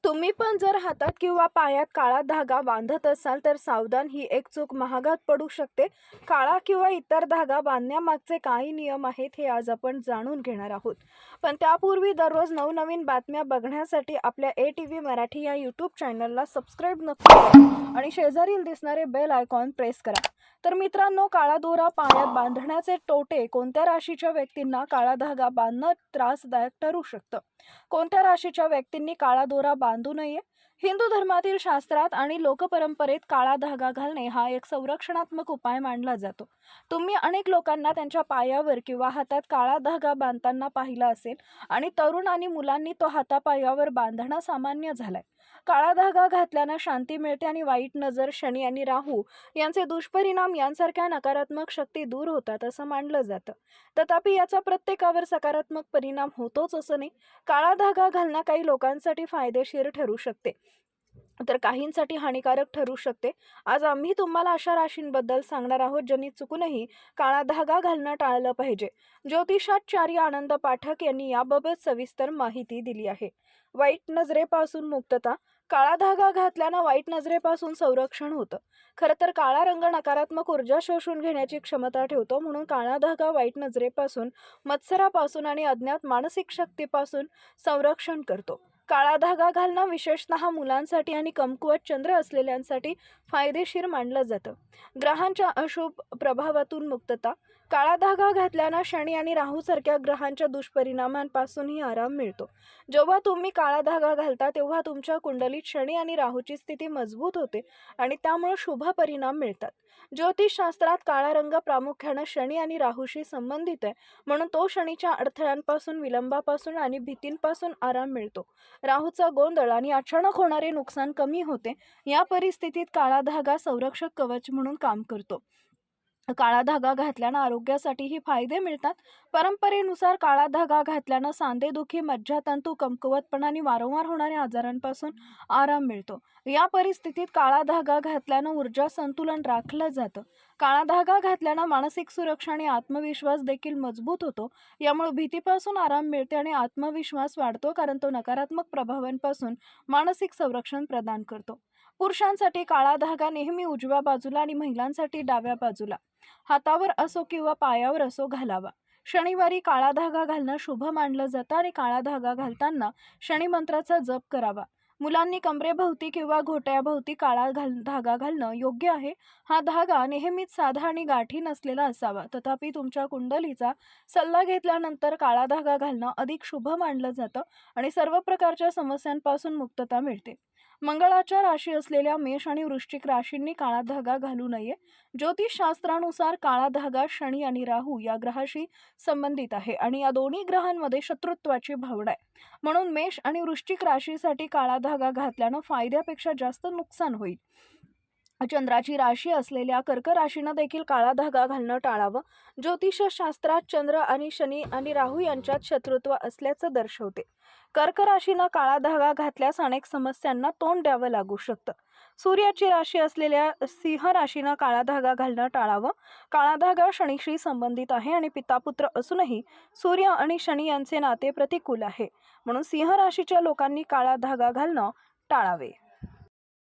तुम्ही पण जर हातात किंवा पायात काळा धागा बांधत असाल तर सावधान, ही एक चूक महागात पडू शकते. काळा किंवा इतर धागा बांधण्यामागचे काही नियम आहेत हे आज आपण जाणून घेणार आहोत. पण त्यापूर्वी दररोज नवनवीन बातम्या बघण्यासाठी आपल्या ATV मराठी या यूट्यूब चॅनलला सबस्क्राईब नक्की करा आणि शेजारील दिसणारे बेल आयकॉन प्रेस करा. तर मित्रांनो, काळा दोरा पायात बांधण्याचे तोटे. कोणत्या राशीच्या व्यक्तींना काळा धागा बांधणं त्रासदायक ठरू शकतं? कोणत्या राशीच्या व्यक्तींनी काळा दोरा बांधू नये? हिंदू धर्मातील शास्त्रात आणि लोकपरंपरेत काळा धागा घालणे हा एक संरक्षणात्मक उपाय मानला जातो. तुम्ही अनेक लोकांना त्यांच्या पायावर किंवा हातात काळा धागा बांधताना पाहिलं असेल आणि तरुण आणि मुलांनी तो हातापायावर बांधणं सामान्य झालंय. काळा धागा घातल्यानं शांती मिळते आणि वाईट नजर, शनी आणि राहू यांचे दुष्परिणाम यांसारख्या नकारात्मक शक्ती दूर होतात असं मानलं जातं. तथापि याचा प्रत्येकावर सकारात्मक परिणाम होतोच असं नाही. काळा धागा घालणं काही लोकांसाठी फायदेशीर ठरू शकते तर काहींसाठी हानिकारक ठरू शकते. आज आम्ही तुम्हाला अशा राशींबद्दल सांगणार आहोत ज्यांनी चुकूनही काळा धागा घालणं टाळलं पाहिजे. ज्योतिषाचार्य आनंद पाठक यांनी याबाबत सविस्तर माहिती दिली आहे. वाईट नजरेपासून मुक्तता. काळा धागा घातल्यानं वाईट नजरेपासून संरक्षण होतं. खरं तर काळा रंग नकारात्मक ऊर्जा शोषून घेण्याची क्षमता ठेवतो, म्हणून काळा धागा वाईट नजरेपासून, मत्सरापासून आणि अज्ञात मानसिक शक्तीपासून संरक्षण करतो. काळा धागा घालणं विशेषतः मुलांसाठी आणि कमकुवत चंद्र असलेल्यांसाठी फायदेशीर मानलं जातं. ग्रहांच्या अशुभ प्रभावातून मुक्तता. काळा धागा घातल्यानं शनी आणि राहू सारख्या ग्रहांच्या दुष्परिणामांपासूनही आराम मिळतो. जेव्हा तुम्ही काळा धागा घालता तेव्हा तुमच्या कुंडलीत शनी आणि राहूची स्थिती मजबूत होते आणि त्यामुळे शुभ परिणाम मिळतात. ज्योतिषशास्त्रात काळा रंग प्रामुख्याने शनी आणि राहूशी संबंधित आहे, म्हणून तो शनीच्या अडथळ्यांपासून, विलंबापासून आणि भीतींपासून आराम मिळतो. राहूचा गोंधळ आणि अचानक होणारे नुकसान कमी होते. या परिस्थितीत काळा धागा संरक्षक कवच म्हणून काम करतो. काळा धागा घातल्यानं आरोग्यासाठीही फायदे मिळतात. परंपरेनुसार काळा धागा घातल्यानं सांधेदुखी, मज्जातंतू कमकुवतपणा आणि वारंवार होणाऱ्या आजारांपासून आराम मिळतो. या परिस्थितीत काळा धागा घातल्यानं ऊर्जा संतुलन राखलं जातं. काळा धागा घातल्यानं मानसिक सुरक्षा आणि आत्मविश्वास देखील मजबूत होतो. यामुळे भीतीपासून आराम मिळते आणि आत्मविश्वास वाढतो, कारण तो नकारात्मक प्रभावांपासून मानसिक संरक्षण प्रदान करतो. पुरुषांसाठी काळा धागा नेहमी उजव्या बाजूला आणि महिलांसाठी डाव्या बाजूला, हातावर असो किंवा पायावर असो घालावा. शनिवारी काळा धागा घालणं शुभ मानलं जातं आणि काळा धागा घालताना शनी मंत्राचा जप करावा. मुलांनी कमरेभोवती किंवा घोट्याभोवती काळा धागा घालणं योग्य आहे. हा धागा नेहमीच साधा आणि गाठी नसलेला असावा. तथापि तुमच्या कुंडलीचा सल्ला घेतल्यानंतर काळा धागा घालणं अधिक शुभ मानलं जातं आणि सर्व प्रकारच्या समस्यांपासून मुक्तता मिळते. मंगळाच्या राशी असलेल्या मेष आणि वृश्चिक राशींनी काळा धागा घालू नये. ज्योतिषशास्त्रानुसार काळा धागा शनी आणि राहू या ग्रहाशी संबंधित आहे आणि या दोन्ही ग्रहांमध्ये शत्रुत्वाची भावना आहे. म्हणून मेष आणि वृश्चिक राशीसाठी काळा धागा घातल्यानं फायद्यापेक्षा जास्त नुकसान होईल. चंद्राची राशी असलेल्या कर्क राशीनं देखील काळा धागा घालणं टाळावं. ज्योतिषशास्त्रात चंद्र आणि शनी आणि राहू यांच्यात शत्रुत्व असल्याचं दर्शवते. कर्क राशीनं काळा धागा घातल्यास अनेक समस्यांना तोंड द्यावं लागू शकतं. सूर्याची राशी असलेल्या सिंह राशीनं काळा धागा घालणं टाळावं. काळा धागा शनीशी संबंधित आहे आणि पितापुत्र असूनही सूर्य आणि शनी यांचे नाते प्रतिकूल आहे, म्हणून सिंह राशीच्या लोकांनी काळा धागा घालणं टाळावे.